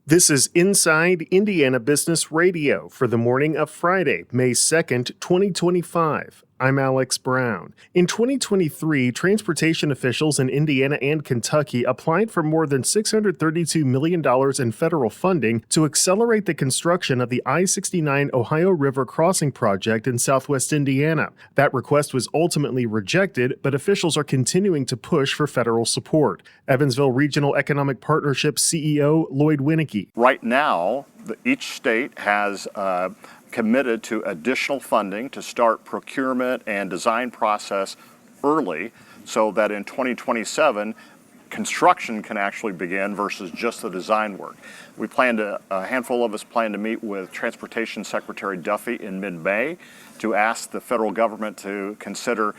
This is Inside Indiana Business Radio for the morning of Friday, May 2nd, 2025. I'm Alex Brown. In 2023, transportation officials in Indiana and Kentucky applied for more than $632 million in federal funding to accelerate the construction of the I-69 Ohio River Crossing project in southwest Indiana. That request was ultimately rejected, but officials are continuing to push for federal support. Evansville Regional Economic Partnership CEO Lloyd Winnicky. Right now, each state has committed to additional funding to start procurement and design process early so that in 2027, construction can actually begin versus just the design work. A handful of us plan to meet with Transportation Secretary Duffy in mid-May to ask the federal government to consider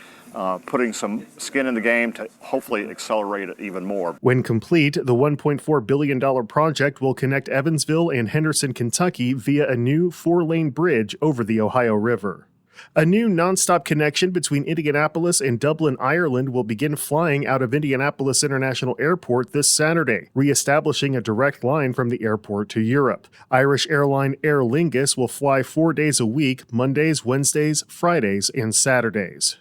putting some skin in the game to hopefully accelerate it even more. When complete, the $1.4 billion project will connect Evansville and Henderson, Kentucky via a new 4-lane bridge over the Ohio River. A new nonstop connection between Indianapolis and Dublin, Ireland will begin flying out of Indianapolis International Airport this Saturday, reestablishing a direct line from the airport to Europe. Irish airline Aer Lingus will fly 4 days a week, Mondays, Wednesdays, Fridays, and Saturdays.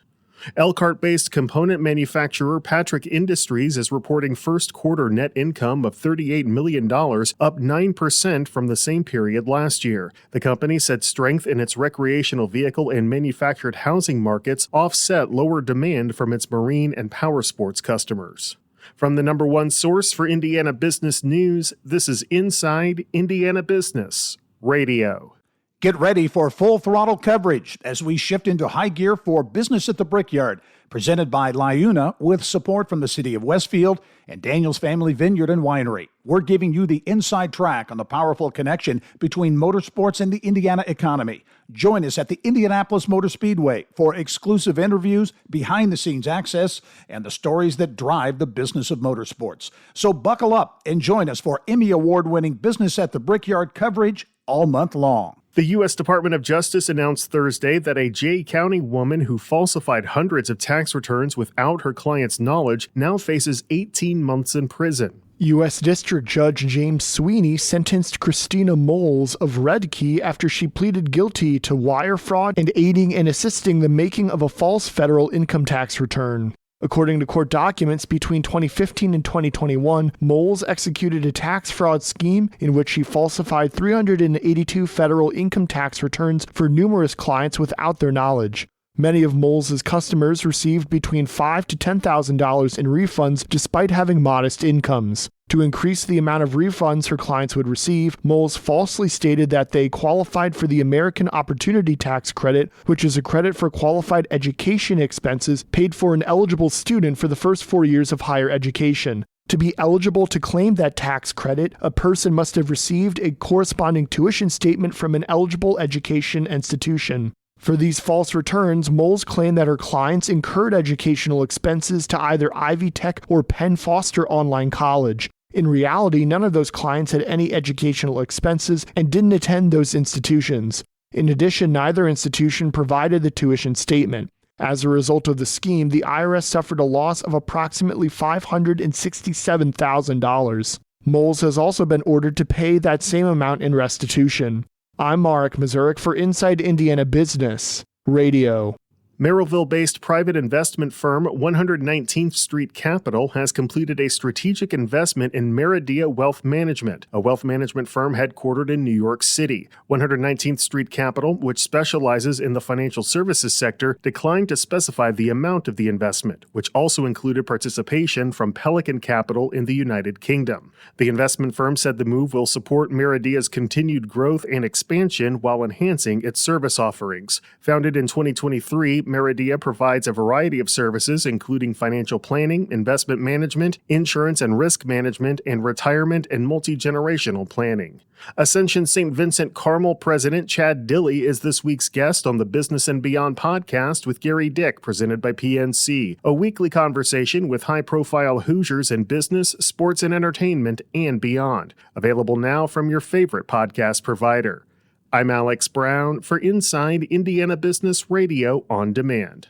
Elkhart-based component manufacturer Patrick Industries is reporting first quarter net income of $38 million, up 9% from the same period last year. The company said strength in its recreational vehicle and manufactured housing markets offset lower demand from its marine and power sports customers. From the number one source for Indiana business news, this is Inside Indiana Business Radio. Get ready for full throttle coverage as we shift into high gear for Business at the Brickyard, presented by LiUNA with support from the City of Westfield and Daniel's Family Vineyard and Winery. We're giving you the inside track on the powerful connection between motorsports and the Indiana economy. Join us at the Indianapolis Motor Speedway for exclusive interviews, behind-the-scenes access, and the stories that drive the business of motorsports. So buckle up and join us for Emmy Award-winning Business at the Brickyard coverage all month long. The U.S. Department of Justice announced Thursday that a Jay County woman who falsified hundreds of tax returns without her client's knowledge now faces 18 months in prison. U.S. District Judge James Sweeney sentenced Christina Moles of Red Key after she pleaded guilty to wire fraud and aiding and assisting the making of a false federal income tax return. According to court documents, between 2015 and 2021, Moles executed a tax fraud scheme in which she falsified 382 federal income tax returns for numerous clients without their knowledge. Many of Moles' customers received between $5,000 to $10,000 in refunds despite having modest incomes. To increase the amount of refunds her clients would receive, Moles falsely stated that they qualified for the American Opportunity Tax Credit, which is a credit for qualified education expenses paid for an eligible student for the first 4 years of higher education. To be eligible to claim that tax credit, a person must have received a corresponding tuition statement from an eligible education institution. For these false returns, Moles claimed that her clients incurred educational expenses to either Ivy Tech or Penn Foster Online College. In reality, none of those clients had any educational expenses and didn't attend those institutions. In addition, neither institution provided the tuition statement. As a result of the scheme, the IRS suffered a loss of approximately $567,000. Moles has also been ordered to pay that same amount in restitution. I'm Marek Mazurek for Inside Indiana Business Radio. Merrillville-based private investment firm 119th Street Capital has completed a strategic investment in Meridia Wealth Management, a wealth management firm headquartered in New York City. 119th Street Capital, which specializes in the financial services sector, declined to specify the amount of the investment, which also included participation from Pelican Capital in the United Kingdom. The investment firm said the move will support Meridia's continued growth and expansion while enhancing its service offerings. Founded in 2023, Meridia provides a variety of services, including financial planning, investment management, insurance and risk management, and retirement and multi-generational planning. Ascension St. Vincent Carmel President Chad Dilley is this week's guest on the Business and Beyond podcast with Gary Dick, presented by PNC, a weekly conversation with high-profile Hoosiers in business, sports and entertainment, and beyond. Available now from your favorite podcast provider. I'm Alex Brown for Inside Indiana Business Radio on Demand.